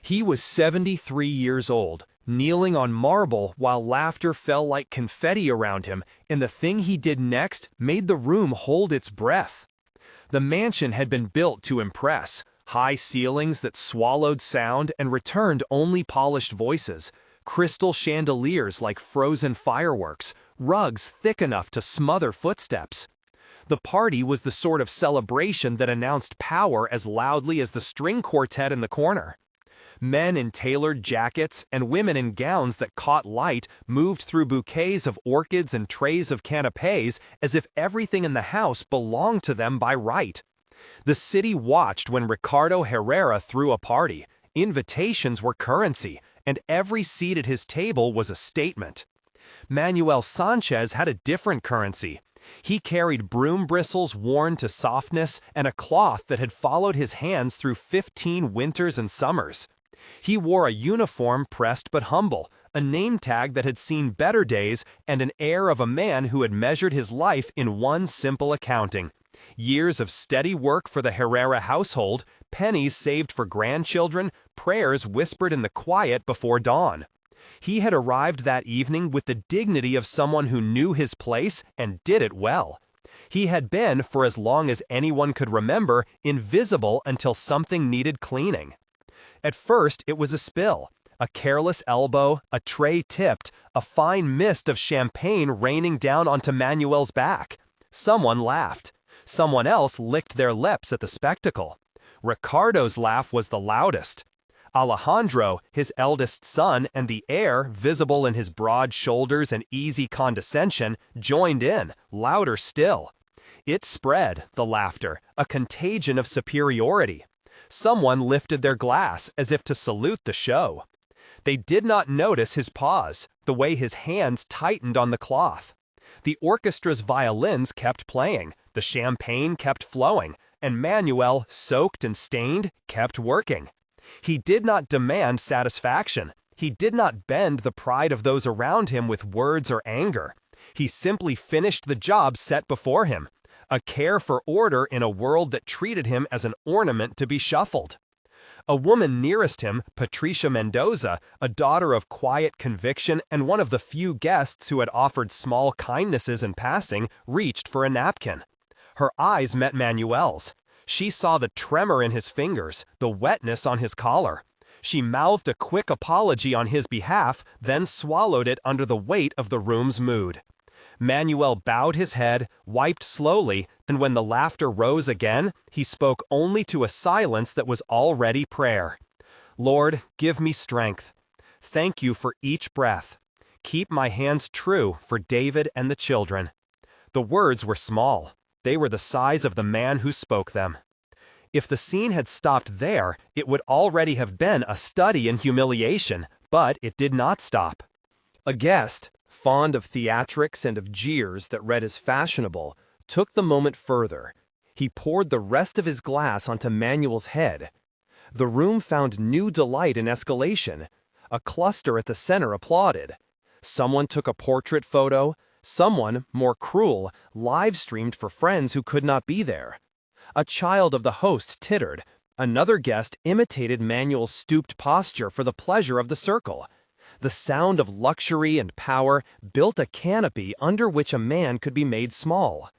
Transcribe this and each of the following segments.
He was 73 years old, kneeling on marble while laughter fell like confetti around him, and the thing he did next made the room hold its breath. The mansion had been built to impress, high ceilings that swallowed sound and returned only polished voices, crystal chandeliers like frozen fireworks, rugs thick enough to smother footsteps. The party was the sort of celebration that announced power as loudly as the string quartet in the corner. Men in tailored jackets and women in gowns that caught light moved through bouquets of orchids and trays of canapés as if everything in the house belonged to them by right. The city watched when Ricardo Herrera threw a party. Invitations were currency, and every seat at his table was a statement. Manuel Sánchez had a different currency. He carried broom bristles worn to softness and a cloth that had followed his hands through 15 winters and summers. He wore a uniform pressed but humble, a name tag that had seen better days, and an air of a man who had measured his life in one simple accounting. Years of steady work for the Herrera household, pennies saved for grandchildren, prayers whispered in the quiet before dawn. He had arrived that evening with the dignity of someone who knew his place and did it well. He had been, for as long as anyone could remember, invisible until something needed cleaning. At first, it was a spill, a careless elbow, a tray tipped, a fine mist of champagne raining down onto Manuel's back. Someone laughed. Someone else licked their lips at the spectacle. Ricardo's laugh was the loudest. Alejandro, his eldest son, and the heir, visible in his broad shoulders and easy condescension, joined in, louder still. It spread, the laughter, a contagion of superiority. Someone lifted their glass as if to salute the show. They did not notice his pause, the way his hands tightened on the cloth. The orchestra's violins kept playing, the champagne kept flowing, and Manuel, soaked and stained, kept working. He did not demand satisfaction. He did not bend the pride of those around him with words or anger. He simply finished the job set before him, a care for order in a world that treated him as an ornament to be shuffled. A woman nearest him, Patricia Mendoza, a daughter of quiet conviction and one of the few guests who had offered small kindnesses in passing, reached for a napkin. Her eyes met Manuel's. She saw the tremor in his fingers, the wetness on his collar. She mouthed a quick apology on his behalf, then swallowed it under the weight of the room's mood. Manuel bowed his head, wiped slowly, and when the laughter rose again, he spoke only to a silence that was already prayer. Lord, give me strength. Thank you for each breath. Keep my hands true for David and the children. The words were small. They were the size of the man who spoke them. If the scene had stopped there, it would already have been a study in humiliation, but it did not stop. A guest, fond of theatrics and of jeers that read as fashionable, took the moment further. He poured the rest of his glass onto Manuel's head. The room found new delight in escalation. A cluster at the center applauded. Someone took a portrait photo. Someone, more cruel, live-streamed for friends who could not be there. A child of the host tittered. Another guest imitated Manuel's stooped posture for the pleasure of the circle. The sound of luxury and power built a canopy under which a man could be made small.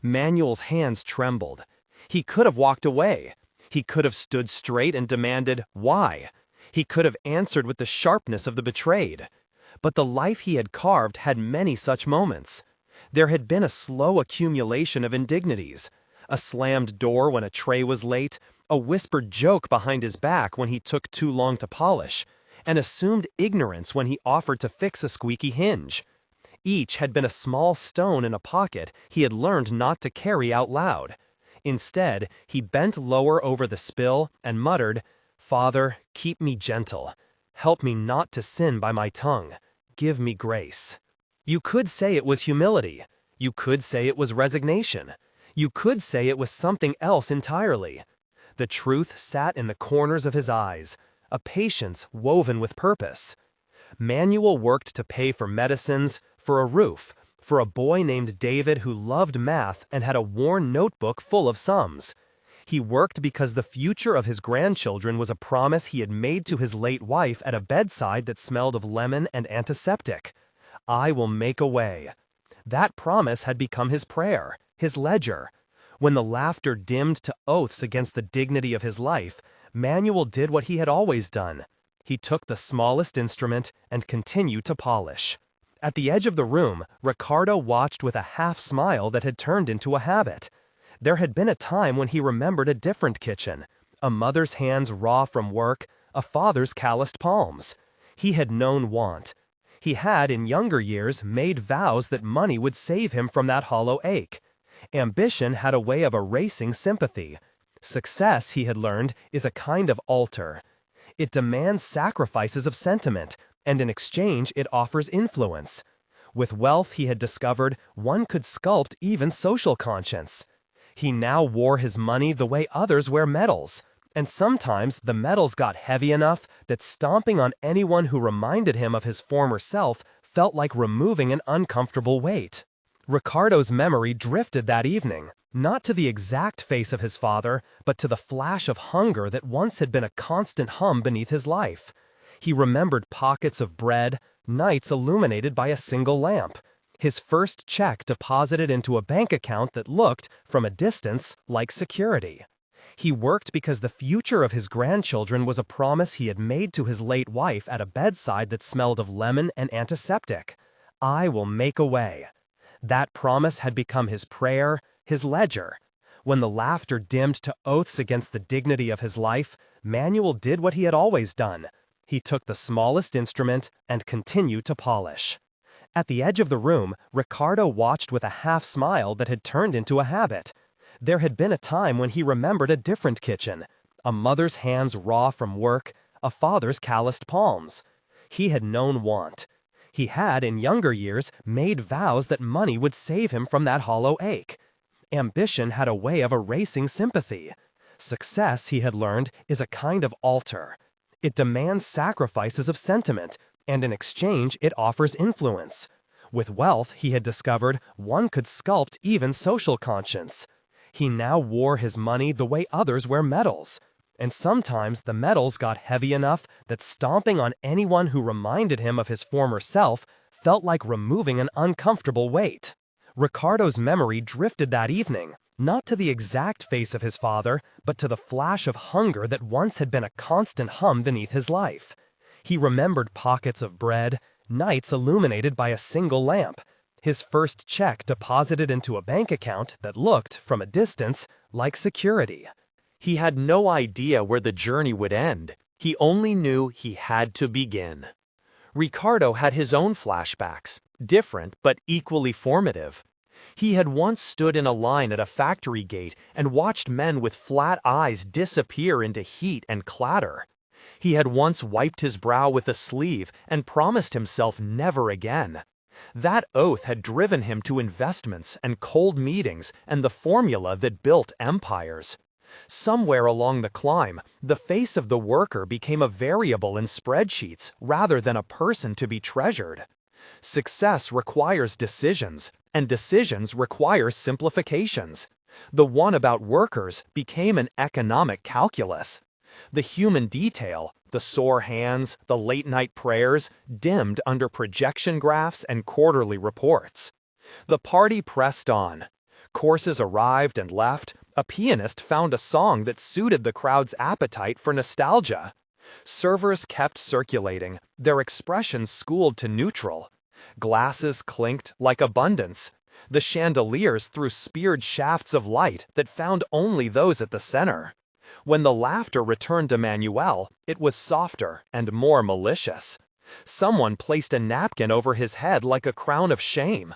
Manuel's hands trembled. He could have walked away. He could have stood straight and demanded, "Why?" He could have answered with the sharpness of the betrayed. But the life he had carved had many such moments. There had been a slow accumulation of indignities. A slammed door when a tray was late, a whispered joke behind his back when he took too long to polish, and assumed ignorance when he offered to fix a squeaky hinge. Each had been a small stone in a pocket he had learned not to carry out loud. Instead, he bent lower over the spill and muttered, "Father, keep me gentle. Help me not to sin by my tongue. Give me grace." You could say it was humility. You could say it was resignation. You could say it was something else entirely. The truth sat in the corners of his eyes, a patience woven with purpose. Manuel worked to pay for medicines, for a roof, for a boy named David who loved math and had a worn notebook full of sums. He worked because the future of his grandchildren was a promise he had made to his late wife at a bedside that smelled of lemon and antiseptic. I will make a way. That promise had become his prayer, his ledger. When the laughter dimmed to oaths against the dignity of his life, Manuel did what he had always done. He took the smallest instrument and continued to polish. At the edge of the room, Ricardo watched with a half-smile that had turned into a habit. There had been a time when he remembered a different kitchen, a mother's hands raw from work, a father's calloused palms. He had known want. He had, in younger years, made vows that money would save him from that hollow ache. Ambition had a way of erasing sympathy. Success, he had learned, is a kind of altar. It demands sacrifices of sentiment, and in exchange it offers influence. With wealth, he had discovered, one could sculpt even social conscience. He now wore his money the way others wear medals, and sometimes the medals got heavy enough that stomping on anyone who reminded him of his former self felt like removing an uncomfortable weight. Ricardo's memory drifted that evening, not to the exact face of his father, but to the flash of hunger that once had been a constant hum beneath his life. He remembered pockets of bread, nights illuminated by a single lamp, his first check deposited into a bank account that looked, from a distance, like security. He worked because the future of his grandchildren was a promise he had made to his late wife at a bedside that smelled of lemon and antiseptic. I will make a way. That promise had become his prayer, his ledger. When the laughter dimmed to oaths against the dignity of his life, Manuel did what he had always done. He took the smallest instrument and continued to polish. At the edge of the room, Ricardo watched with a half-smile that had turned into a habit. There had been a time when he remembered a different kitchen, a mother's hands raw from work, a father's calloused palms. He had known want. He had, in younger years, made vows that money would save him from that hollow ache. Ambition had a way of erasing sympathy. Success, he had learned, is a kind of altar. It demands sacrifices of sentiment, and in exchange it offers influence. With wealth, he had discovered, one could sculpt even social conscience. He now wore his money the way others wear medals, and sometimes the medals got heavy enough that stomping on anyone who reminded him of his former self felt like removing an uncomfortable weight. Ricardo's memory drifted that evening, not to the exact face of his father, but to the flash of hunger that once had been a constant hum beneath his life. He remembered pockets of bread, nights illuminated by a single lamp, his first check deposited into a bank account that looked, from a distance, like security. He had no idea where the journey would end. He only knew he had to begin. Ricardo had his own flashbacks, different but equally formative. He had once stood in a line at a factory gate and watched men with flat eyes disappear into heat and clatter. He had once wiped his brow with a sleeve and promised himself never again. That oath had driven him to investments and cold meetings and the formula that built empires. Somewhere along the climb, the face of the worker became a variable in spreadsheets rather than a person to be treasured. Success requires decisions, and decisions require simplifications. The one about workers became an economic calculus. The human detail, the sore hands, the late-night prayers, dimmed under projection graphs and quarterly reports. The party pressed on. Courses arrived and left. A pianist found a song that suited the crowd's appetite for nostalgia. Servers kept circulating, their expressions schooled to neutral. Glasses clinked like abundance. The chandeliers threw speared shafts of light that found only those at the center. When the laughter returned to Manuel, it was softer and more malicious. Someone placed a napkin over his head like a crown of shame.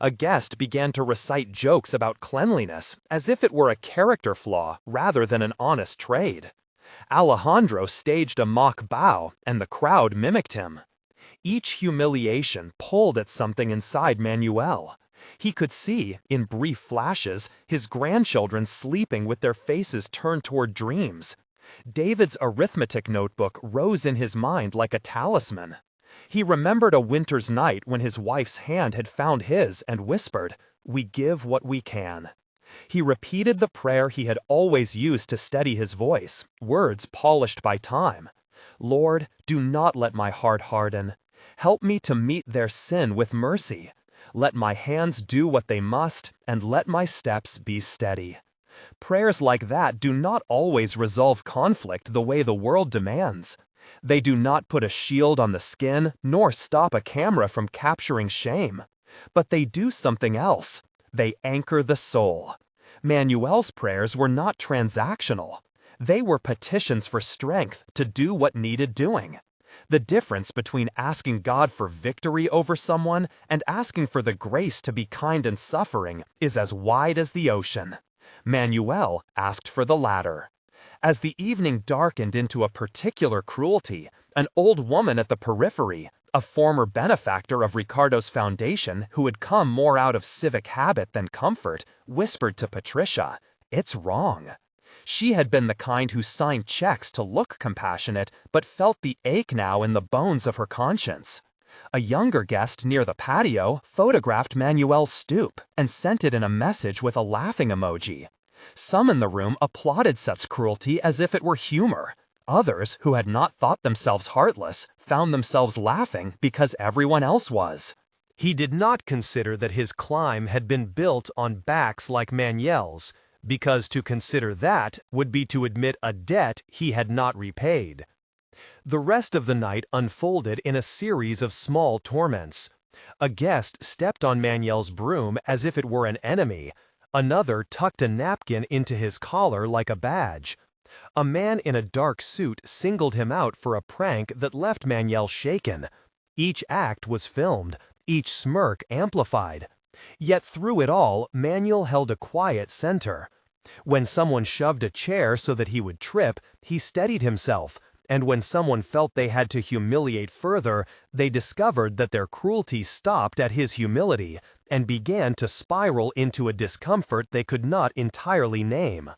A guest began to recite jokes about cleanliness as if it were a character flaw rather than an honest trade. Alejandro staged a mock bow, and the crowd mimicked him. Each humiliation pulled at something inside Manuel. He could see, in brief flashes, his grandchildren sleeping with their faces turned toward dreams. David's arithmetic notebook rose in his mind like a talisman. He remembered a winter's night when his wife's hand had found his and whispered, "We give what we can." He repeated the prayer he had always used to steady his voice, words polished by time. Lord, do not let my heart harden. Help me to meet their sin with mercy. Let my hands do what they must, and let my steps be steady. Prayers like that do not always resolve conflict the way the world demands. They do not put a shield on the skin, nor stop a camera from capturing shame. But they do something else. They anchor the soul. Manuel's prayers were not transactional. They were petitions for strength to do what needed doing. The difference between asking God for victory over someone and asking for the grace to be kind and suffering is as wide as the ocean. Manuel asked for the latter. As the evening darkened into a particular cruelty, an old woman at the periphery, a former benefactor of Ricardo's foundation who had come more out of civic habit than comfort, whispered to Patricia, "It's wrong." She had been the kind who signed checks to look compassionate, but felt the ache now in the bones of her conscience. A younger guest near the patio photographed Manuel's stoop and sent it in a message with a laughing emoji. Some in the room applauded such cruelty as if it were humor. Others, who had not thought themselves heartless, found themselves laughing because everyone else was. He did not consider that his climb had been built on backs like Manuel's, because to consider that would be to admit a debt he had not repaid. The rest of the night unfolded in a series of small torments. A guest stepped on Manuel's broom as if it were an enemy. Another tucked a napkin into his collar like a badge. A man in a dark suit singled him out for a prank that left Manuel shaken. Each act was filmed, each smirk amplified. Yet through it all, Manuel held a quiet center. When someone shoved a chair so that he would trip, he steadied himself, and when someone felt they had to humiliate further, they discovered that their cruelty stopped at his humility and began to spiral into a discomfort they could not entirely name.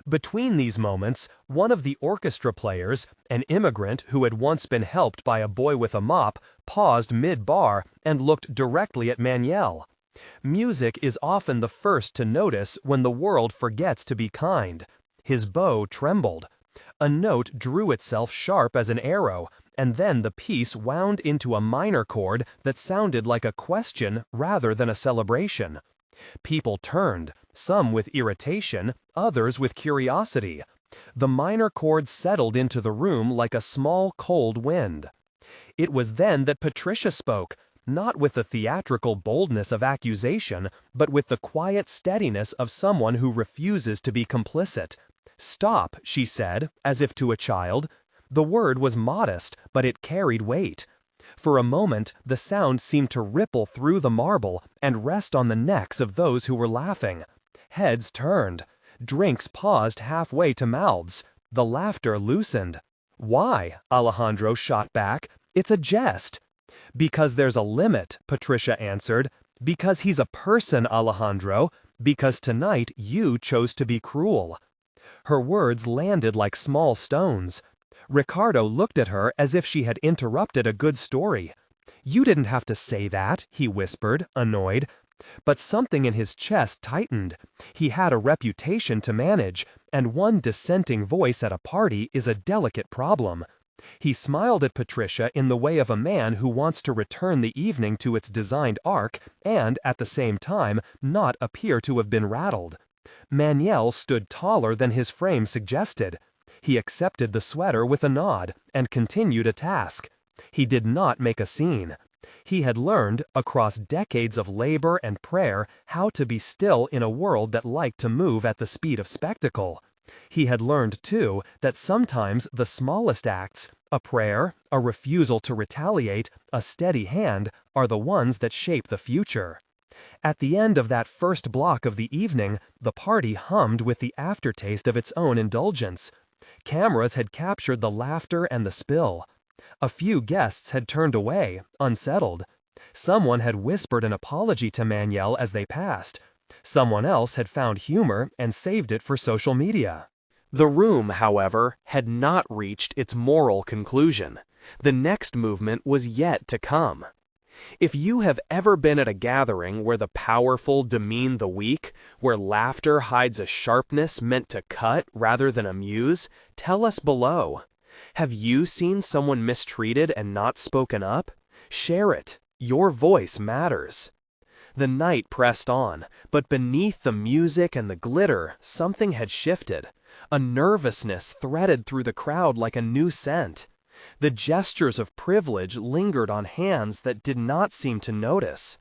Between these moments, one of the orchestra players, an immigrant who had once been helped by a boy with a mop, paused mid-bar and looked directly at Manuel. Music is often the first to notice when the world forgets to be kind. His bow trembled. A note drew itself sharp as an arrow, and then the piece wound into a minor chord that sounded like a question rather than a celebration. People turned, some with irritation, others with curiosity. The minor chord settled into the room like a small cold wind. It was then that Patricia spoke, not with the theatrical boldness of accusation, but with the quiet steadiness of someone who refuses to be complicit. "Stop," she said, as if to a child. The word was modest, but it carried weight. For a moment, the sound seemed to ripple through the marble and rest on the necks of those who were laughing. Heads turned. Drinks paused halfway to mouths. The laughter loosened. "Why?" Alejandro shot back. "It's a jest." "Because there's a limit," Patricia answered. "Because he's a person, Alejandro. Because tonight you chose to be cruel." Her words landed like small stones. Ricardo looked at her as if she had interrupted a good story. "You didn't have to say that," he whispered, annoyed. But something in his chest tightened. He had a reputation to manage, and one dissenting voice at a party is a delicate problem. He smiled at Patricia in the way of a man who wants to return the evening to its designed arc and, at the same time, not appear to have been rattled. Manuel stood taller than his frame suggested. He accepted the sweater with a nod and continued a task. He did not make a scene. He had learned, across decades of labor and prayer, how to be still in a world that liked to move at the speed of spectacle. He had learned, too, that sometimes the smallest acts, a prayer, a refusal to retaliate, a steady hand, are the ones that shape the future. At the end of that first block of the evening, the party hummed with the aftertaste of its own indulgence. Cameras had captured the laughter and the spill. A few guests had turned away, unsettled. Someone had whispered an apology to Manuel as they passed. Someone else had found humor and saved it for social media. The room, however, had not reached its moral conclusion. The next movement was yet to come. If you have ever been at a gathering where the powerful demean the weak, where laughter hides a sharpness meant to cut rather than amuse, tell us below. Have you seen someone mistreated and not spoken up? Share it. Your voice matters. The night pressed on, but beneath the music and the glitter, something had shifted. A nervousness threaded through the crowd like a new scent. The gestures of privilege lingered on hands that did not seem to notice.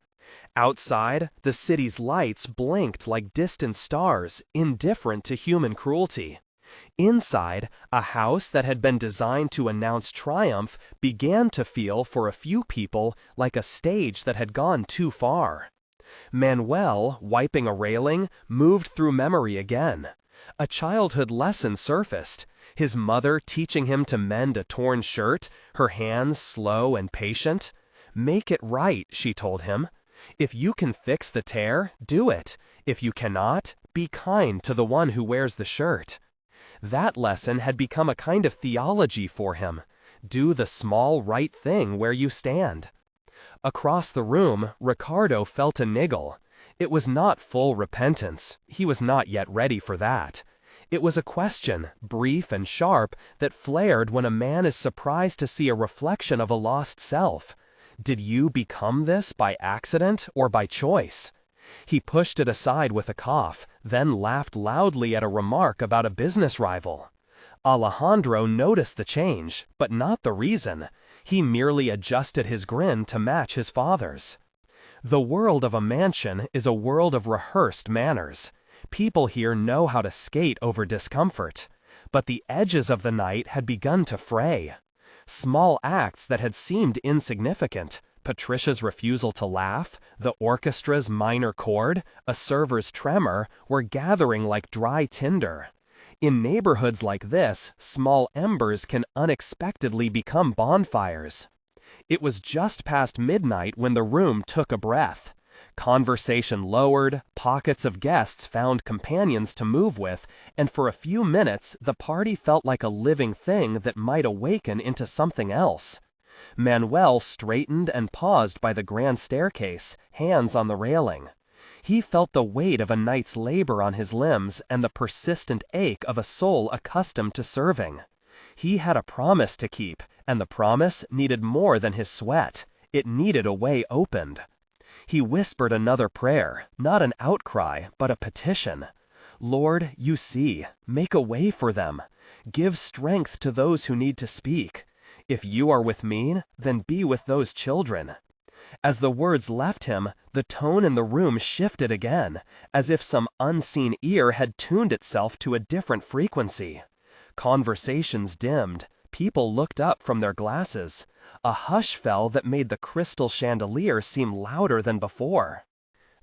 Outside, the city's lights blinked like distant stars, indifferent to human cruelty. Inside, a house that had been designed to announce triumph began to feel for a few people like a stage that had gone too far. Manuel, wiping a railing, moved through memory again. A childhood lesson surfaced, his mother teaching him to mend a torn shirt, her hands slow and patient. "Make it right," she told him. "If you can fix the tear, do it. If you cannot, be kind to the one who wears the shirt." That lesson had become a kind of theology for him. Do the small right thing where you stand. Across the room, Ricardo felt a niggle. It was not full repentance. He was not yet ready for that. It was a question, brief and sharp, that flared when a man is surprised to see a reflection of a lost self. Did you become this by accident or by choice? He pushed it aside with a cough, then laughed loudly at a remark about a business rival. Alejandro noticed the change, but not the reason. He merely adjusted his grin to match his father's. The world of a mansion is a world of rehearsed manners. People here know how to skate over discomfort. But the edges of the night had begun to fray. Small acts that had seemed insignificant, Patricia's refusal to laugh, the orchestra's minor chord, a server's tremor, were gathering like dry tinder. In neighborhoods like this, small embers can unexpectedly become bonfires. It was just past midnight when the room took a breath. Conversation lowered, pockets of guests found companions to move with, and for a few minutes the party felt like a living thing that might awaken into something else. Manuel straightened and paused by the grand staircase, hands on the railing. He felt the weight of a night's labor on his limbs and the persistent ache of a soul accustomed to serving. He had a promise to keep, and the promise needed more than his sweat. It needed a way opened. He whispered another prayer, not an outcry, but a petition. "Lord, you see, make a way for them. Give strength to those who need to speak. If you are with me, then be with those children." As the words left him, the tone in the room shifted again, as if some unseen ear had tuned itself to a different frequency. Conversations dimmed. People looked up from their glasses. A hush fell that made the crystal chandelier seem louder than before.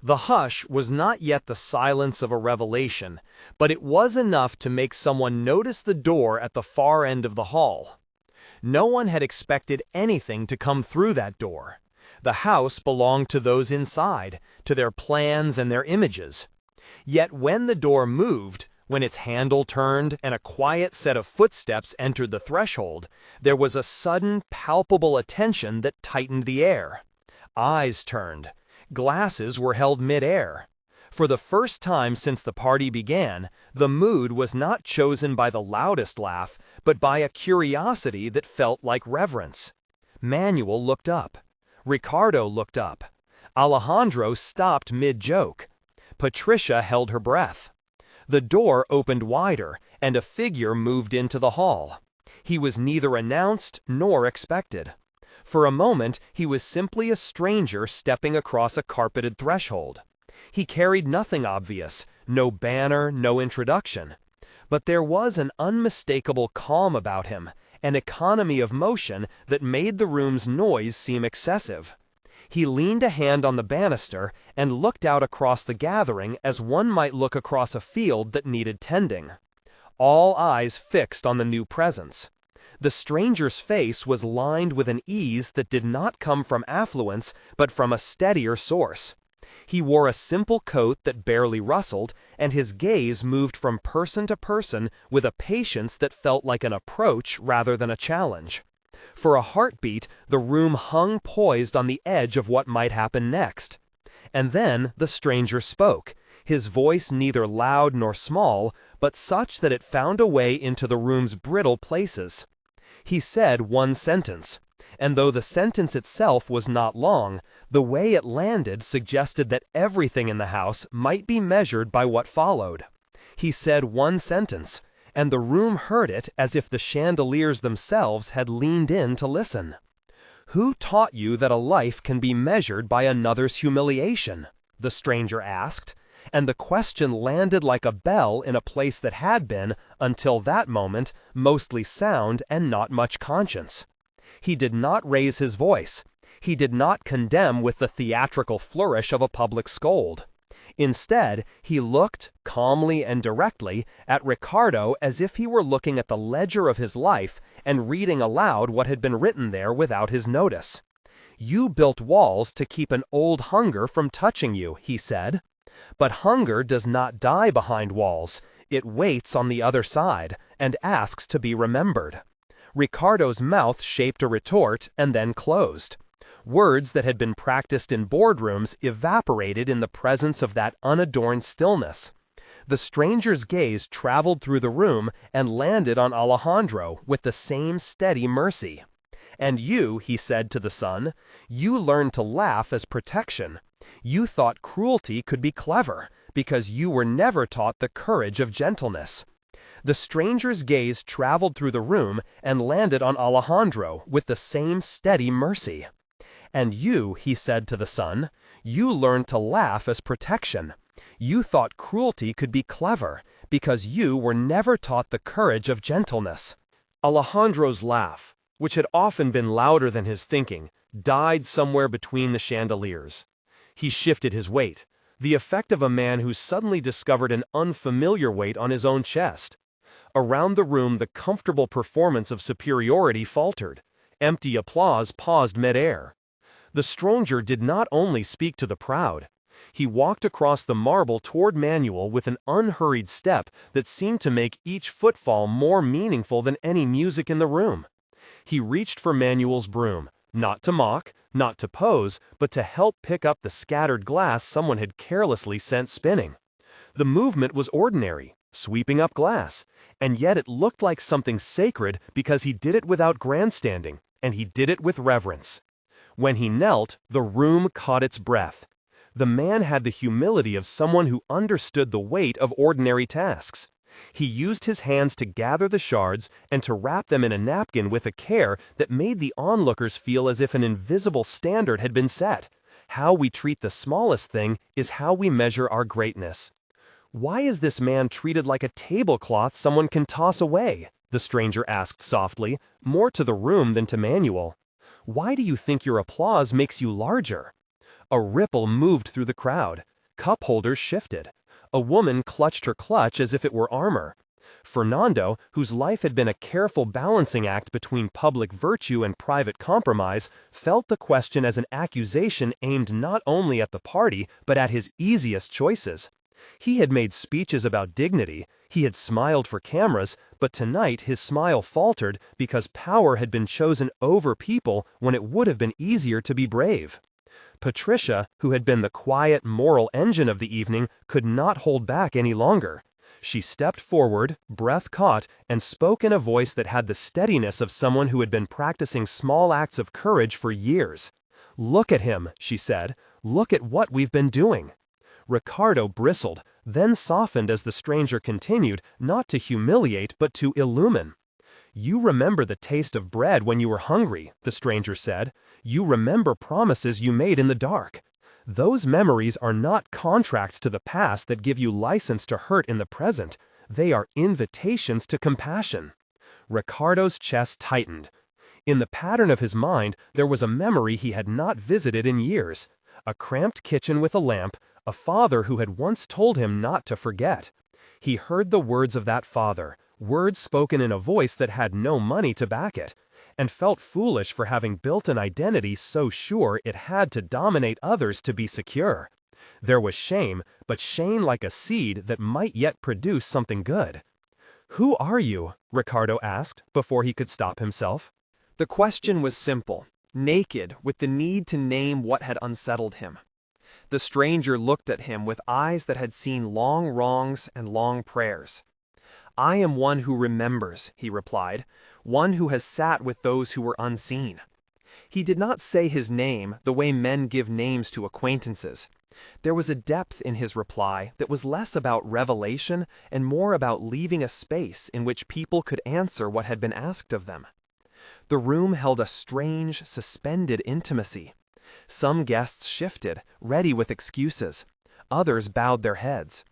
The hush was not yet the silence of a revelation, but it was enough to make someone notice the door at the far end of the hall. No one had expected anything to come through that door. The house belonged to those inside, to their plans and their images. Yet when the door moved, when its handle turned and a quiet set of footsteps entered the threshold, there was a sudden, palpable attention that tightened the air. Eyes turned. Glasses were held mid-air. For the first time since the party began, the mood was not chosen by the loudest laugh, but by a curiosity that felt like reverence. Manuel looked up. Ricardo looked up. Alejandro stopped mid-joke. Patricia held her breath. The door opened wider, and a figure moved into the hall. He was neither announced nor expected. For a moment, he was simply a stranger stepping across a carpeted threshold. He carried nothing obvious, no banner, no introduction. But there was an unmistakable calm about him, an economy of motion that made the room's noise seem excessive. He leaned a hand on the banister and looked out across the gathering as one might look across a field that needed tending. All eyes fixed on the new presence. The stranger's face was lined with an ease that did not come from affluence, but from a steadier source. He wore a simple coat that barely rustled, and his gaze moved from person to person with a patience that felt like an approach rather than a challenge. For a heartbeat, the room hung poised on the edge of what might happen next. And then the stranger spoke, his voice neither loud nor small, but such that it found a way into the room's brittle places. He said one sentence, and though the sentence itself was not long, the way it landed suggested that everything in the house might be measured by what followed. He said one sentence, and the room heard it as if the chandeliers themselves had leaned in to listen. "Who taught you that a life can be measured by another's humiliation?" the stranger asked, and the question landed like a bell in a place that had been, until that moment, mostly sound and not much conscience. He did not raise his voice. He did not condemn with the theatrical flourish of a public scold. Instead, he looked, calmly and directly, at Ricardo as if he were looking at the ledger of his life and reading aloud what had been written there without his notice. "You built walls to keep an old hunger from touching you," he said. "But hunger does not die behind walls. It waits on the other side and asks to be remembered." Ricardo's mouth shaped a retort and then closed. Words that had been practiced in boardrooms evaporated in the presence of that unadorned stillness. The stranger's gaze traveled through the room and landed on Alejandro with the same steady mercy. "And you," he said to the son, "you learned to laugh as protection. You thought cruelty could be clever, because you were never taught the courage of gentleness." The stranger's gaze traveled through the room and landed on Alejandro with the same steady mercy. "And you," he said to the son, "you learned to laugh as protection. You thought cruelty could be clever, because you were never taught the courage of gentleness." Alejandro's laugh, which had often been louder than his thinking, died somewhere between the chandeliers. He shifted his weight, the effect of a man who suddenly discovered an unfamiliar weight on his own chest. Around the room the comfortable performance of superiority faltered. Empty applause paused mid-air. The stranger did not only speak to the proud. He walked across the marble toward Manuel with an unhurried step that seemed to make each footfall more meaningful than any music in the room. He reached for Manuel's broom, not to mock, not to pose, but to help pick up the scattered glass someone had carelessly sent spinning. The movement was ordinary, sweeping up glass, and yet it looked like something sacred because he did it without grandstanding, and he did it with reverence. When he knelt, the room caught its breath. The man had the humility of someone who understood the weight of ordinary tasks. He used his hands to gather the shards and to wrap them in a napkin with a care that made the onlookers feel as if an invisible standard had been set. How we treat the smallest thing is how we measure our greatness. "Why is this man treated like a tablecloth someone can toss away?" the stranger asked softly, more to the room than to Manuel. "Why do you think your applause makes you larger?" A ripple moved through the crowd. Cup holders shifted. A woman clutched her clutch as if it were armor. Fernando, whose life had been a careful balancing act between public virtue and private compromise, felt the question as an accusation aimed not only at the party but at his easiest choices. He had made speeches about dignity, he had smiled for cameras, but tonight his smile faltered because power had been chosen over people when it would have been easier to be brave. Patricia, who had been the quiet moral engine of the evening, could not hold back any longer. She stepped forward, breath caught, and spoke in a voice that had the steadiness of someone who had been practicing small acts of courage for years. "Look at him," she said. "Look at what we've been doing." Ricardo bristled, then softened as the stranger continued, not to humiliate but to illumine. "You remember the taste of bread when you were hungry," the stranger said. "You remember promises you made in the dark. Those memories are not contracts to the past that give you license to hurt in the present. They are invitations to compassion." Ricardo's chest tightened. In the pattern of his mind, there was a memory he had not visited in years. A cramped kitchen with a lamp, a father who had once told him not to forget. He heard the words of that father, words spoken in a voice that had no money to back it, and felt foolish for having built an identity so sure it had to dominate others to be secure. There was shame, but shame like a seed that might yet produce something good. "Who are you?" Ricardo asked before he could stop himself. The question was simple, naked, with the need to name what had unsettled him. The stranger looked at him with eyes that had seen long wrongs and long prayers. "I am one who remembers," he replied, "one who has sat with those who were unseen." He did not say his name the way men give names to acquaintances. There was a depth in his reply that was less about revelation and more about leaving a space in which people could answer what had been asked of them. The room held a strange, suspended intimacy. Some guests shifted, ready with excuses. Others bowed their heads.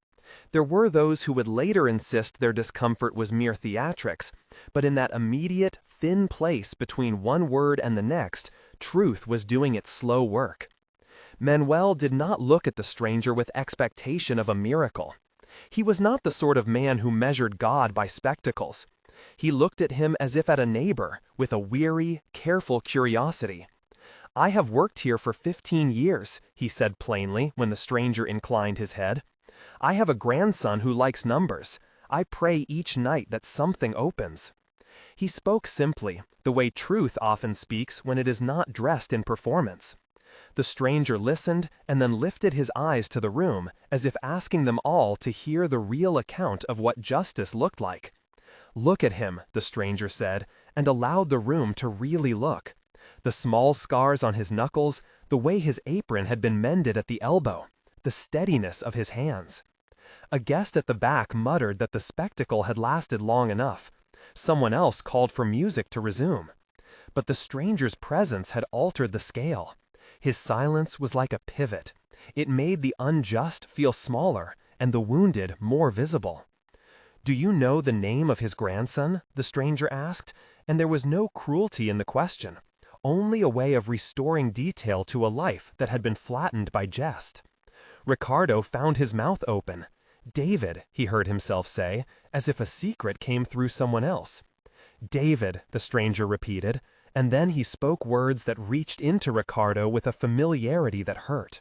There were those who would later insist their discomfort was mere theatrics, but in that immediate, thin place between one word and the next, truth was doing its slow work. Manuel did not look at the stranger with expectation of a miracle. He was not the sort of man who measured God by spectacles. He looked at him as if at a neighbor, with a weary, careful curiosity. "I have worked here for 15 years, he said plainly when the stranger inclined his head. "I have a grandson who likes numbers. I pray each night that something opens." He spoke simply, the way truth often speaks when it is not dressed in performance. The stranger listened and then lifted his eyes to the room, as if asking them all to hear the real account of what justice looked like. "Look at him," the stranger said, and allowed the room to really look. The small scars on his knuckles, the way his apron had been mended at the elbow, the steadiness of his hands. A guest at the back muttered that the spectacle had lasted long enough. Someone else called for music to resume. But the stranger's presence had altered the scale. His silence was like a pivot. It made the unjust feel smaller and the wounded more visible. "Do you know the name of his grandson?" the stranger asked, and there was no cruelty in the question, only a way of restoring detail to a life that had been flattened by jest. Ricardo found his mouth open. "David," he heard himself say, as if a secret came through someone else. "David," the stranger repeated, and then he spoke words that reached into Ricardo with a familiarity that hurt.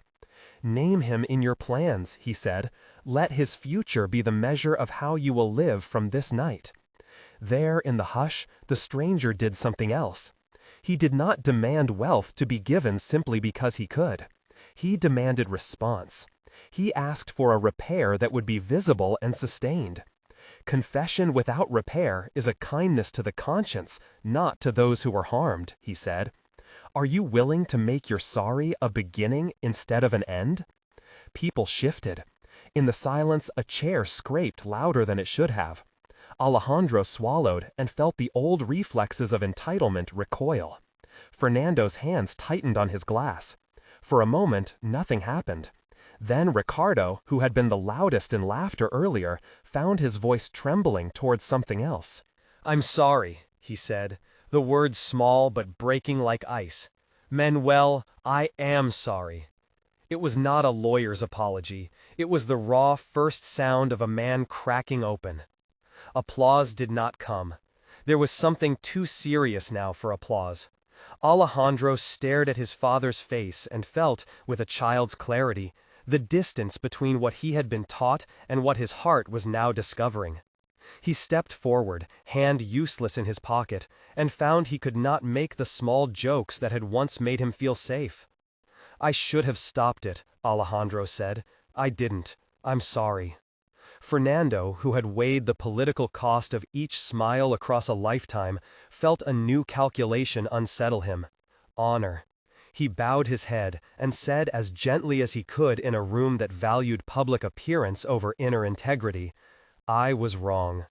"Name him in your plans," he said. "Let his future be the measure of how you will live from this night." There, in the hush, the stranger did something else. He did not demand wealth to be given simply because he could. He demanded response. He asked for a repair that would be visible and sustained. "Confession without repair is a kindness to the conscience, not to those who were harmed," he said. "Are you willing to make your sorry a beginning instead of an end?" People shifted. In the silence, a chair scraped louder than it should have. Alejandro swallowed and felt the old reflexes of entitlement recoil. Fernando's hands tightened on his glass. For a moment, nothing happened. Then Ricardo, who had been the loudest in laughter earlier, found his voice trembling towards something else. "I'm sorry," he said, the words small but breaking like ice. "Manuel, I am sorry." It was not a lawyer's apology. It was the raw first sound of a man cracking open. Applause did not come. There was something too serious now for applause. Alejandro stared at his father's face and felt, with a child's clarity, the distance between what he had been taught and what his heart was now discovering. He stepped forward, hand useless in his pocket, and found he could not make the small jokes that had once made him feel safe. "I should have stopped it," Alejandro said. "I didn't. I'm sorry." Fernando, who had weighed the political cost of each smile across a lifetime, felt a new calculation unsettle him. Honor. He bowed his head and said as gently as he could in a room that valued public appearance over inner integrity, "I was wrong."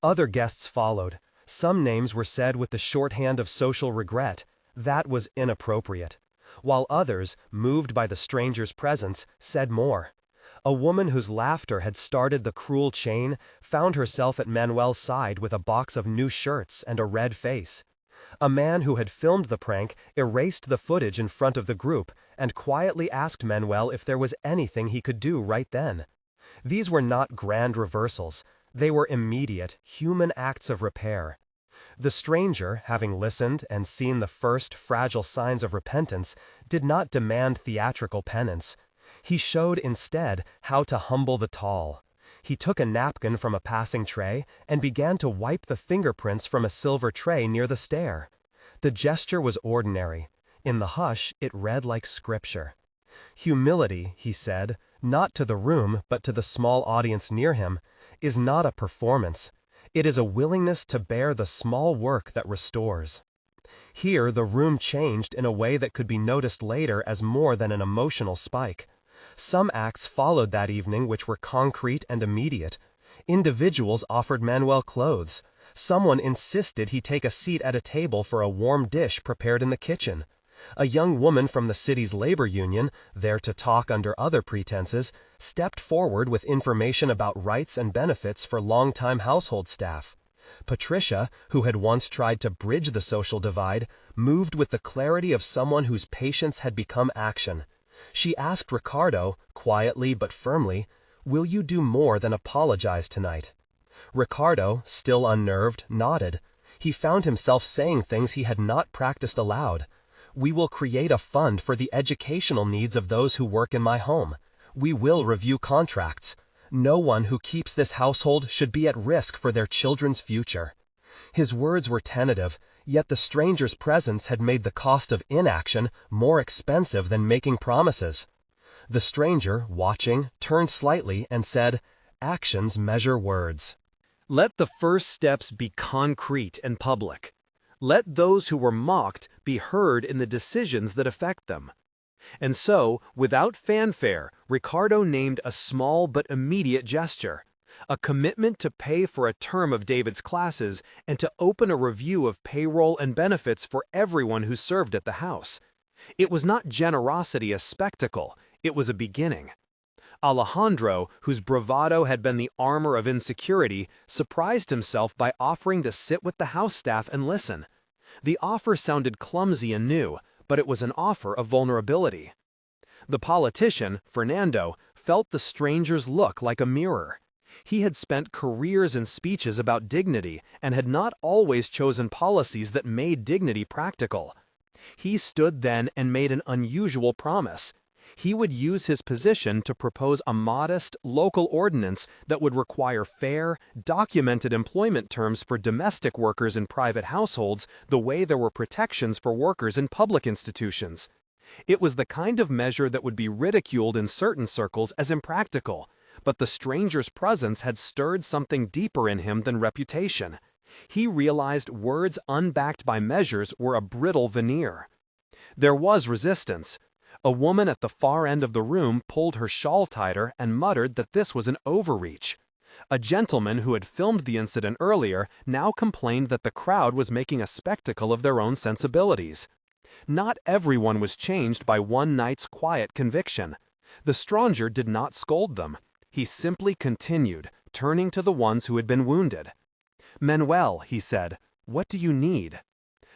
Other guests followed. Some names were said with the shorthand of social regret. That was inappropriate. While others, moved by the stranger's presence, said more. A woman whose laughter had started the cruel chain found herself at Manuel's side with a box of new shirts and a red face. A man who had filmed the prank erased the footage in front of the group and quietly asked Manuel if there was anything he could do right then. These were not grand reversals. They were immediate, human acts of repair. The stranger, having listened and seen the first fragile signs of repentance, did not demand theatrical penance. He showed instead how to humble the tall. He took a napkin from a passing tray and began to wipe the fingerprints from a silver tray near the stair. The gesture was ordinary. In the hush, it read like scripture. Humility, he said, not to the room but to the small audience near him, is not a performance. It is a willingness to bear the small work that restores. Here the room changed in a way that could be noticed later as more than an emotional spike. Some acts followed that evening which were concrete and immediate. Individuals offered Manuel clothes. Someone insisted he take a seat at a table for a warm dish prepared in the kitchen. A young woman from the city's labor union, there to talk under other pretenses, stepped forward with information about rights and benefits for longtime household staff. Patricia, who had once tried to bridge the social divide, moved with the clarity of someone whose patience had become action. She asked Ricardo, quietly but firmly, "Will you do more than apologize tonight?" Ricardo, still unnerved, nodded. He found himself saying things he had not practiced aloud. "We will create a fund for the educational needs of those who work in my home. We will review contracts. No one who keeps this household should be at risk for their children's future." His words were tentative, yet the stranger's presence had made the cost of inaction more expensive than making promises. The stranger, watching, turned slightly and said, "Actions measure words." Let the first steps be concrete and public. Let those who were mocked be heard in the decisions that affect them. And so, without fanfare, Ricardo named a small but immediate gesture, a commitment to pay for a term of David's classes and to open a review of payroll and benefits for everyone who served at the house. It was not generosity as spectacle, it was a beginning. Alejandro, whose bravado had been the armor of insecurity, surprised himself by offering to sit with the house staff and listen. The offer sounded clumsy and new, but it was an offer of vulnerability. The politician, Fernando, felt the stranger's look like a mirror. He had spent careers in speeches about dignity and had not always chosen policies that made dignity practical. He stood then and made an unusual promise. He would use his position to propose a modest, local ordinance that would require fair, documented employment terms for domestic workers in private households the way there were protections for workers in public institutions. It was the kind of measure that would be ridiculed in certain circles as impractical, but the stranger's presence had stirred something deeper in him than reputation. He realized words unbacked by measures were a brittle veneer. There was resistance. A woman at the far end of the room pulled her shawl tighter and muttered that this was an overreach. A gentleman who had filmed the incident earlier now complained that the crowd was making a spectacle of their own sensibilities. Not everyone was changed by one night's quiet conviction. The stranger did not scold them. He simply continued, turning to the ones who had been wounded. "Manuel," he said, "what do you need?"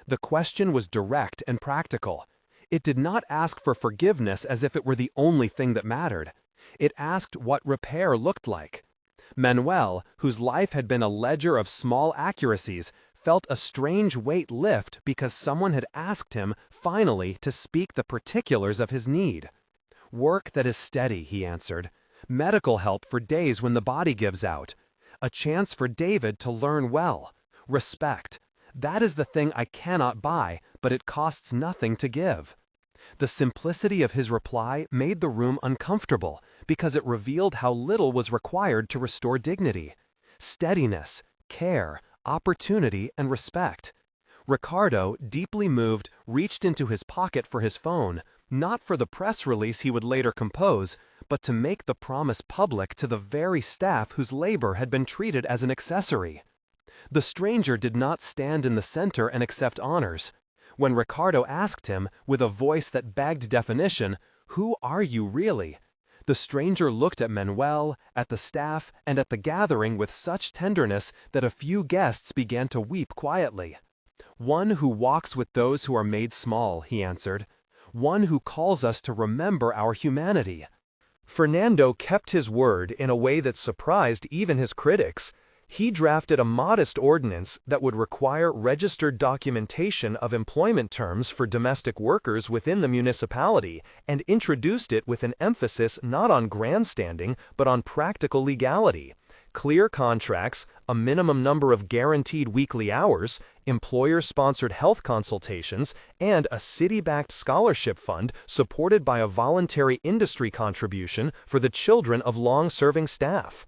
The question was direct and practical. It did not ask for forgiveness as if it were the only thing that mattered. It asked what repair looked like. Manuel, whose life had been a ledger of small accuracies, felt a strange weight lift because someone had asked him, finally, to speak the particulars of his need. "Work that is steady," he answered. "Medical help for days when the body gives out. A chance for David to learn well. Respect. That is the thing I cannot buy, but it costs nothing to give." The simplicity of his reply made the room uncomfortable because it revealed how little was required to restore dignity. Steadiness, care, opportunity, and respect. Ricardo, deeply moved, reached into his pocket for his phone, not for the press release he would later compose, but to make the promise public to the very staff whose labor had been treated as an accessory. The stranger did not stand in the center and accept honors. When Ricardo asked him, with a voice that begged definition, "Who are you really?" the stranger looked at Manuel, at the staff, and at the gathering with such tenderness that a few guests began to weep quietly. "One who walks with those who are made small," he answered. "One who calls us to remember our humanity." Fernando kept his word in a way that surprised even his critics. He drafted a modest ordinance that would require registered documentation of employment terms for domestic workers within the municipality and introduced it with an emphasis not on grandstanding but on practical legality. Clear contracts, a minimum number of guaranteed weekly hours, employer-sponsored health consultations, and a city-backed scholarship fund supported by a voluntary industry contribution for the children of long-serving staff.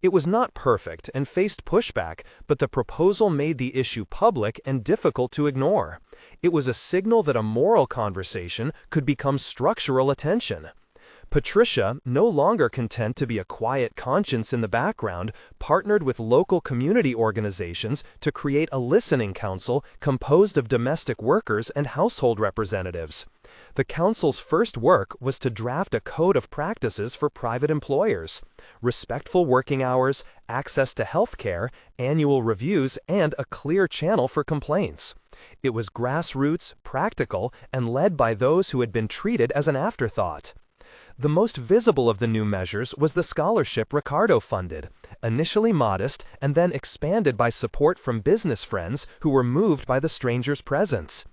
It was not perfect and faced pushback, but the proposal made the issue public and difficult to ignore. It was a signal that a moral conversation could become structural attention. Patricia, no longer content to be a quiet conscience in the background, partnered with local community organizations to create a listening council composed of domestic workers and household representatives. The council's first work was to draft a code of practices for private employers: respectful working hours, access to health care, annual reviews, and a clear channel for complaints. It was grassroots, practical, and led by those who had been treated as an afterthought. The most visible of the new measures was the scholarship Ricardo funded, initially modest and then expanded by support from business friends who were moved by the stranger's presence.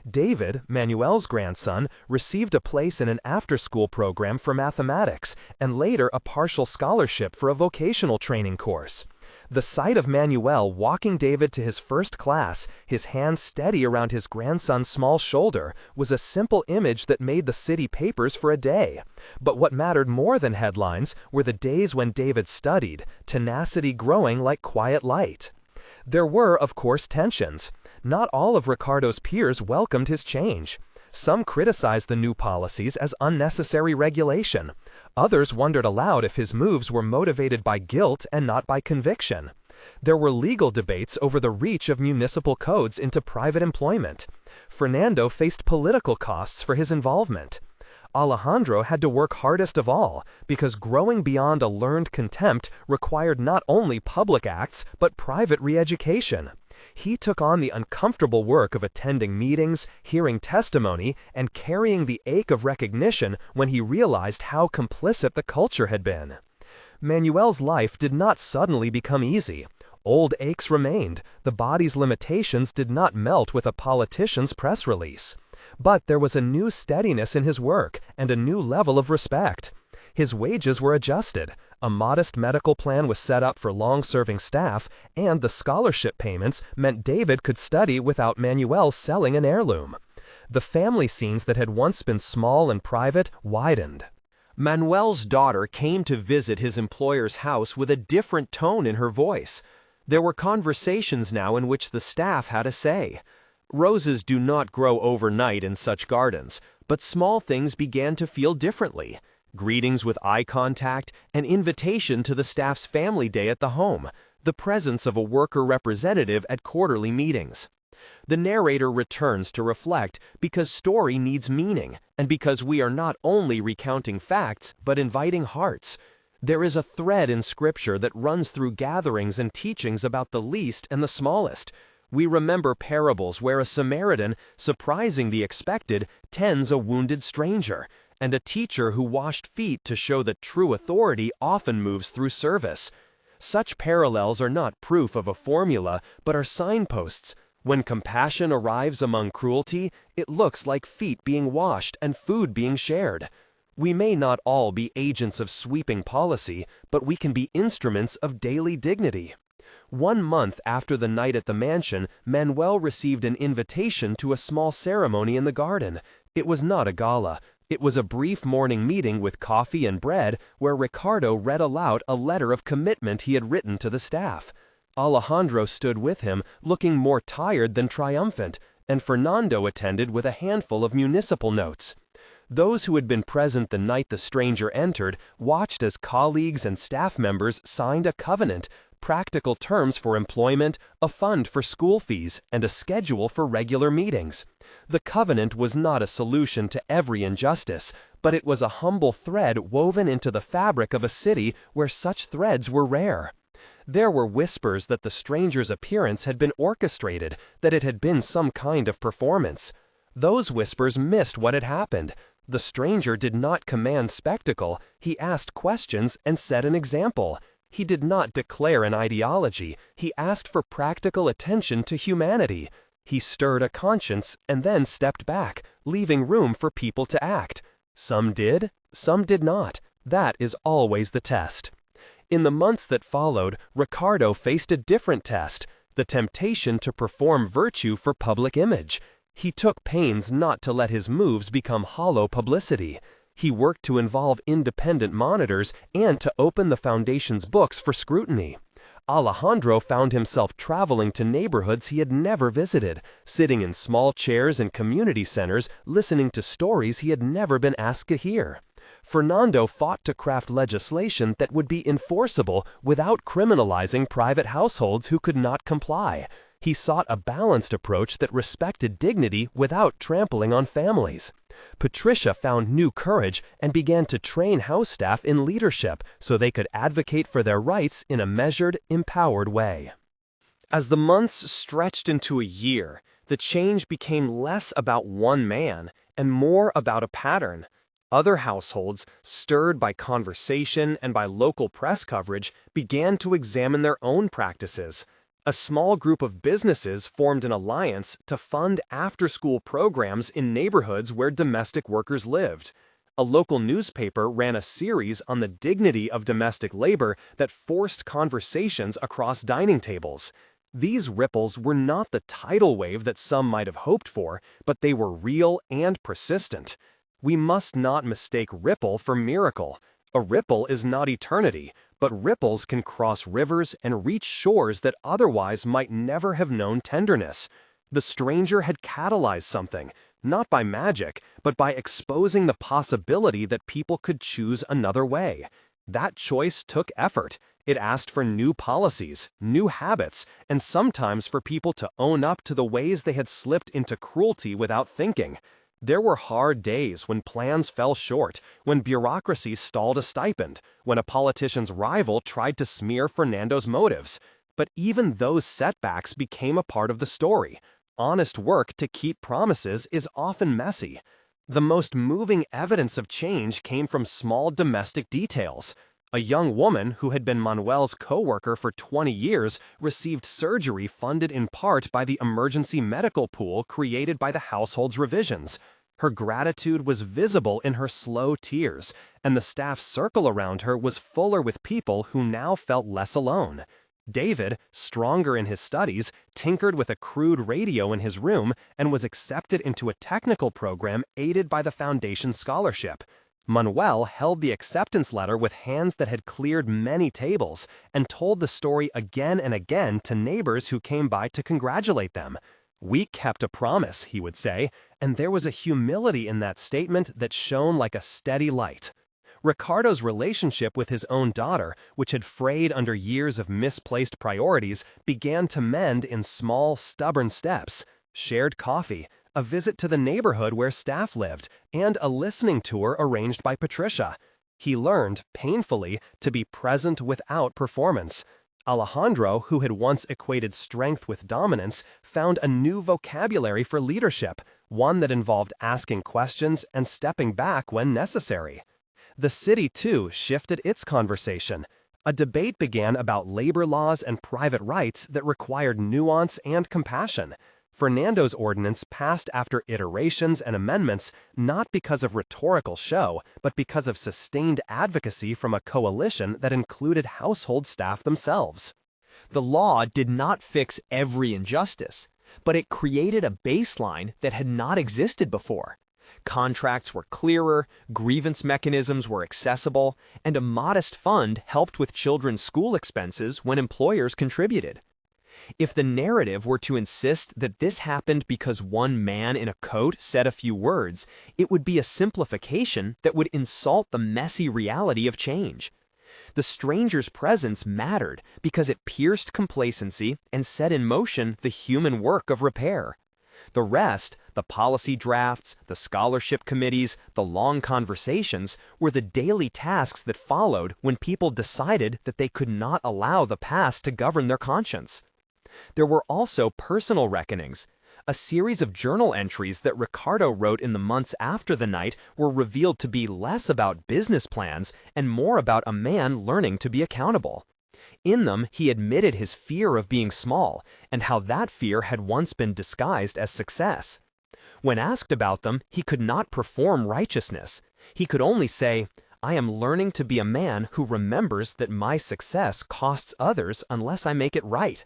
David, Manuel's grandson, received a place in an after-school program for mathematics and later a partial scholarship for a vocational training course. The sight of Manuel walking David to his first class, his hand steady around his grandson's small shoulder, was a simple image that made the city papers for a day. But what mattered more than headlines were the days when David studied, tenacity growing like quiet light. There were, of course, tensions. Not all of Ricardo's peers welcomed his change. Some criticized the new policies as unnecessary regulation. Others wondered aloud if his moves were motivated by guilt and not by conviction. There were legal debates over the reach of municipal codes into private employment. Fernando faced political costs for his involvement. Alejandro had to work hardest of all, because growing beyond a learned contempt required not only public acts but private re-education. He took on the uncomfortable work of attending meetings, hearing testimony, and carrying the ache of recognition when he realized how complicit the culture had been. Manuel's life did not suddenly become easy. Old aches remained. The body's limitations did not melt with a politician's press release. But there was a new steadiness in his work and a new level of respect. His wages were adjusted, a modest medical plan was set up for long-serving staff, and the scholarship payments meant David could study without Manuel selling an heirloom. The family scenes that had once been small and private widened. Manuel's daughter came to visit his employer's house with a different tone in her voice. There were conversations now in which the staff had a say. Roses do not grow overnight in such gardens, but small things began to feel differently. Greetings with eye contact, an invitation to the staff's family day at the home, the presence of a worker representative at quarterly meetings. The narrator returns to reflect because story needs meaning, and because we are not only recounting facts but inviting hearts. There is a thread in Scripture that runs through gatherings and teachings about the least and the smallest. We remember parables where a Samaritan, surprising the expected, tends a wounded stranger, and a teacher who washed feet to show that true authority often moves through service. Such parallels are not proof of a formula, but are signposts. When compassion arrives among cruelty, it looks like feet being washed and food being shared. We may not all be agents of sweeping policy, but we can be instruments of daily dignity. 1 month after the night at the mansion, Manuel received an invitation to a small ceremony in the garden. It was not a gala. It was a brief morning meeting with coffee and bread where Ricardo read aloud a letter of commitment he had written to the staff. Alejandro stood with him, looking more tired than triumphant, and Fernando attended with a handful of municipal notes. Those who had been present the night the stranger entered watched as colleagues and staff members signed a covenant, practical terms for employment, a fund for school fees, and a schedule for regular meetings. The covenant was not a solution to every injustice, but it was a humble thread woven into the fabric of a city where such threads were rare. There were whispers that the stranger's appearance had been orchestrated, that it had been some kind of performance. Those whispers missed what had happened. The stranger did not command spectacle, he asked questions and set an example. He did not declare an ideology, he asked for practical attention to humanity. He stirred a conscience and then stepped back, leaving room for people to act. Some did, some did not. That is always the test. In the months that followed, Ricardo faced a different test. the temptation to perform virtue for public image. He took pains not to let his moves become hollow publicity. He worked to involve independent monitors and to open the Foundation's books for scrutiny. Alejandro found himself traveling to neighborhoods he had never visited, sitting in small chairs in community centers, listening to stories he had never been asked to hear. Fernando fought to craft legislation that would be enforceable without criminalizing private households who could not comply. He sought a balanced approach that respected dignity without trampling on families. Patricia found new courage and began to train house staff in leadership so they could advocate for their rights in a measured, empowered way. As the months stretched into a year, the change became less about one man and more about a pattern. Other households, stirred by conversation and by local press coverage, began to examine their own practices. A small group of businesses formed an alliance to fund after-school programs in neighborhoods where domestic workers lived. A local newspaper ran a series on the dignity of domestic labor that forced conversations across dining tables. These ripples were not the tidal wave that some might have hoped for, but they were real and persistent. We must not mistake ripple for miracle. A ripple is not eternity, but ripples can cross rivers and reach shores that otherwise might never have known tenderness. The stranger had catalyzed something, not by magic, but by exposing the possibility that people could choose another way. That choice took effort. It asked for new policies, new habits, and sometimes for people to own up to the ways they had slipped into cruelty without thinking. There were hard days when plans fell short, when bureaucracy stalled a stipend, when a politician's rival tried to smear Fernando's motives. But even those setbacks became a part of the story. Honest work to keep promises is often messy. The most moving evidence of change came from small domestic details. A young woman who had been Manuel's co-worker for 20 years received surgery funded in part by the emergency medical pool created by the household's revisions. Her gratitude was visible in her slow tears, and the staff circle around her was fuller with people who now felt less alone. David, stronger in his studies, tinkered with a crude radio in his room and was accepted into a technical program aided by the Foundation's scholarship. Manuel held the acceptance letter with hands that had cleared many tables and told the story again and again to neighbors who came by to congratulate them. "We kept a promise," he would say, and there was a humility in that statement that shone like a steady light. Ricardo's relationship with his own daughter, which had frayed under years of misplaced priorities, began to mend in small, stubborn steps. Shared coffee, a visit to the neighborhood where staff lived, and a listening tour arranged by Patricia. He learned, painfully, to be present without performance. Alejandro, who had once equated strength with dominance, found a new vocabulary for leadership, one that involved asking questions and stepping back when necessary. The city, too, shifted its conversation. A debate began about labor laws and private rights that required nuance and compassion. Fernando's ordinance passed after iterations and amendments, not because of rhetorical show, but because of sustained advocacy from a coalition that included household staff themselves. The law did not fix every injustice, but it created a baseline that had not existed before. Contracts were clearer, grievance mechanisms were accessible, and a modest fund helped with children's school expenses when employers contributed. If the narrative were to insist that this happened because one man in a coat said a few words, it would be a simplification that would insult the messy reality of change. The stranger's presence mattered because it pierced complacency and set in motion the human work of repair. The rest, the policy drafts, the scholarship committees, the long conversations, were the daily tasks that followed when people decided that they could not allow the past to govern their conscience. There were also personal reckonings. A series of journal entries that Ricardo wrote in the months after the night were revealed to be less about business plans and more about a man learning to be accountable. In them, he admitted his fear of being small and how that fear had once been disguised as success. When asked about them, he could not perform righteousness. He could only say, "I am learning to be a man who remembers that my success costs others unless I make it right."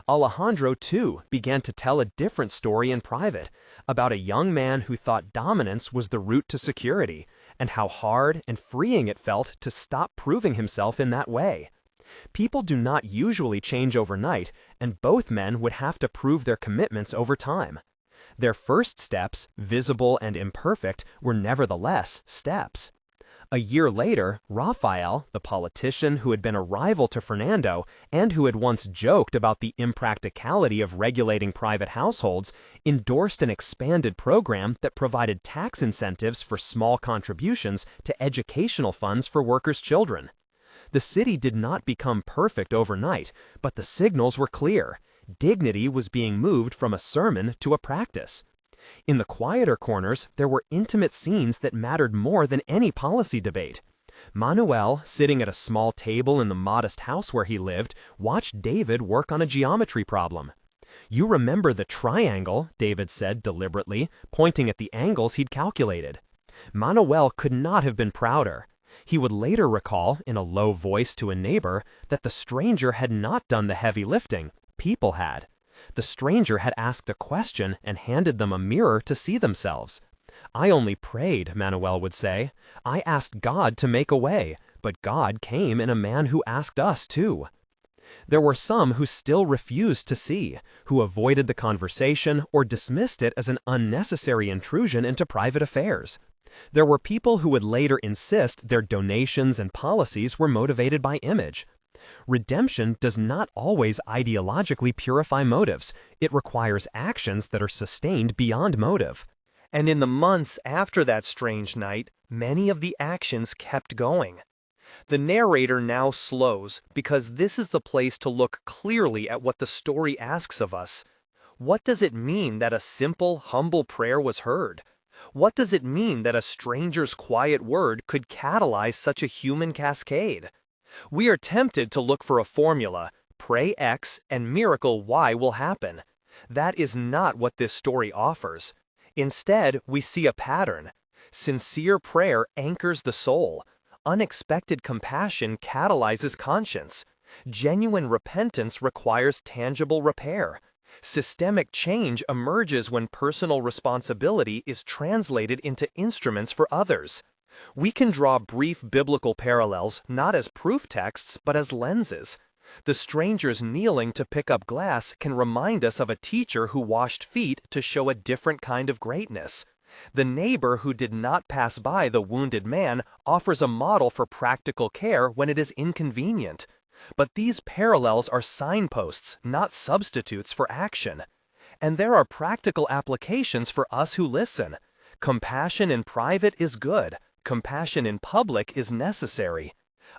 Alejandro, too, began to tell a different story in private, about a young man who thought dominance was the route to security, and how hard and freeing it felt to stop proving himself in that way. People do not usually change overnight, and both men would have to prove their commitments over time. Their first steps, visible and imperfect, were nevertheless steps. A year later, Rafael, the politician who had been a rival to Fernando and who had once joked about the impracticality of regulating private households, endorsed an expanded program that provided tax incentives for small contributions to educational funds for workers' children. The city did not become perfect overnight, but the signals were clear. Dignity was being moved from a sermon to a practice. In the quieter corners, there were intimate scenes that mattered more than any policy debate. Manuel, sitting at a small table in the modest house where he lived, watched David work on a geometry problem. "You remember the triangle," David said deliberately, pointing at the angles he'd calculated. Manuel could not have been prouder. He would later recall, in a low voice to a neighbor, that the stranger had not done the heavy lifting. People had. The stranger had asked a question and handed them a mirror to see themselves. "I only prayed," Manuel would say. "I asked God to make a way, but God came in a man who asked us too." There were some who still refused to see, who avoided the conversation or dismissed it as an unnecessary intrusion into private affairs. There were people who would later insist their donations and policies were motivated by image. Redemption does not always ideologically purify motives. It requires actions that are sustained beyond motive. And in the months after that strange night, many of the actions kept going. The narrator now slows because this is the place to look clearly at what the story asks of us. What does it mean that a simple, humble prayer was heard? What does it mean that a stranger's quiet word could catalyze such a human cascade? We are tempted to look for a formula, pray X and miracle Y will happen. That is not what this story offers. Instead, we see a pattern. Sincere prayer anchors the soul. Unexpected compassion catalyzes conscience. Genuine repentance requires tangible repair. Systemic change emerges when personal responsibility is translated into instruments for others. We can draw brief biblical parallels not as proof texts but as lenses. The stranger's kneeling to pick up glass can remind us of a teacher who washed feet to show a different kind of greatness. The neighbor who did not pass by the wounded man offers a model for practical care when it is inconvenient. But these parallels are signposts, not substitutes for action. And there are practical applications for us who listen. Compassion in private is good. Compassion in public is necessary.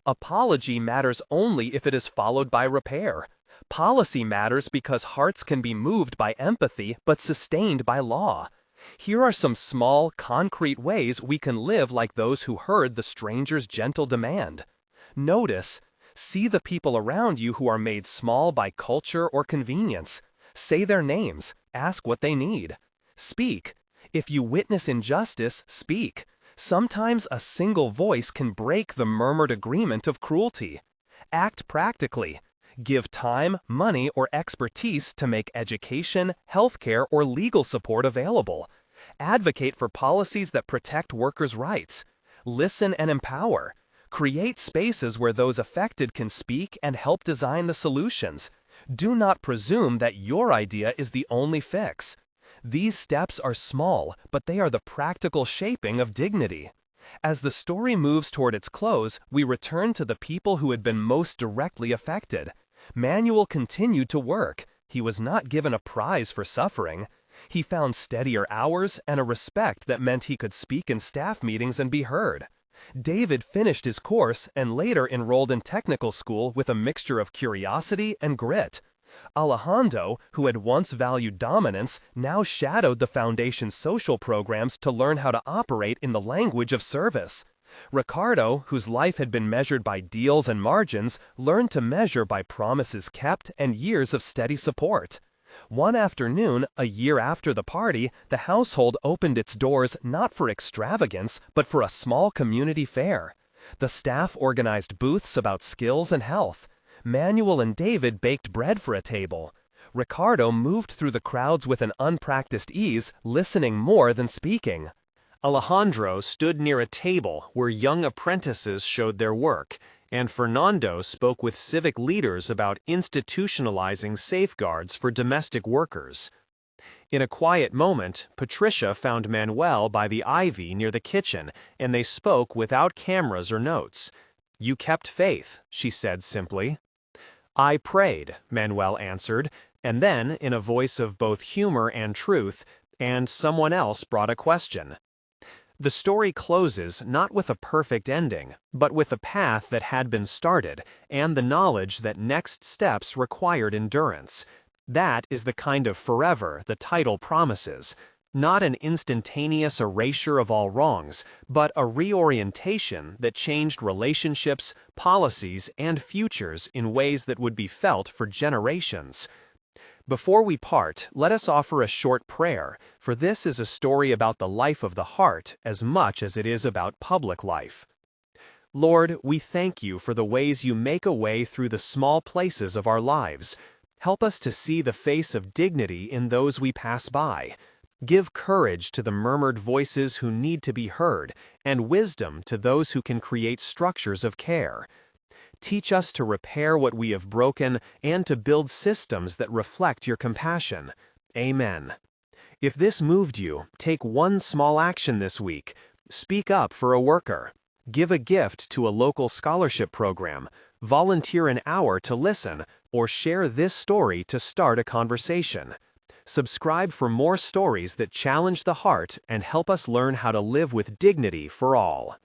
Apology matters only if it is followed by repair. Policy matters because hearts can be moved by empathy but sustained by law. Here are some small, concrete ways we can live like those who heard the stranger's gentle demand. Notice, see the people around you who are made small by culture or convenience. Say their names. Ask what they need. Speak. If you witness injustice, speak. Sometimes a single voice can break the murmured agreement of cruelty. Act practically. Give time, money, or expertise to make education, healthcare, or legal support available. Advocate for policies that protect workers' rights. Listen and empower. Create spaces where those affected can speak and help design the solutions. Do not presume that your idea is the only fix. These steps are small, but they are the practical shaping of dignity. As the story moves toward its close, we return to the people who had been most directly affected. Manuel continued to work. He was not given a prize for suffering. He found steadier hours and a respect that meant he could speak in staff meetings and be heard. David finished his course and later enrolled in technical school with a mixture of curiosity and grit. Alejandro, who had once valued dominance, now shadowed the Foundation's social programs to learn how to operate in the language of service. Ricardo, whose life had been measured by deals and margins, learned to measure by promises kept and years of steady support. One afternoon, a year after the party, the household opened its doors not for extravagance, but for a small community fair. The staff organized booths about skills and health. Manuel and David baked bread for a table. Ricardo moved through the crowds with an unpracticed ease, listening more than speaking. Alejandro stood near a table where young apprentices showed their work, and Fernando spoke with civic leaders about institutionalizing safeguards for domestic workers. In a quiet moment, Patricia found Manuel by the ivy near the kitchen, and they spoke without cameras or notes. "You kept faith," she said simply. "I prayed," Manuel answered, and then, in a voice of both humor and truth, "and someone else brought a question." The story closes not with a perfect ending, but with a path that had been started, and the knowledge that next steps required endurance. That is the kind of forever the title promises. Not an instantaneous erasure of all wrongs, but a reorientation that changed relationships, policies, and futures in ways that would be felt for generations. Before we part, let us offer a short prayer, for this is a story about the life of the heart as much as it is about public life. Lord, we thank you for the ways you make a way through the small places of our lives. Help us to see the face of dignity in those we pass by. Give courage to the murmured voices who need to be heard, and wisdom to those who can create structures of care. Teach us to repair what we have broken and to build systems that reflect your compassion. Amen. If this moved you, take one small action this week. Speak up for a worker. Give a gift to a local scholarship program. Volunteer an hour to listen, or share this story to start a conversation. Subscribe for more stories that challenge the heart and help us learn how to live with dignity for all.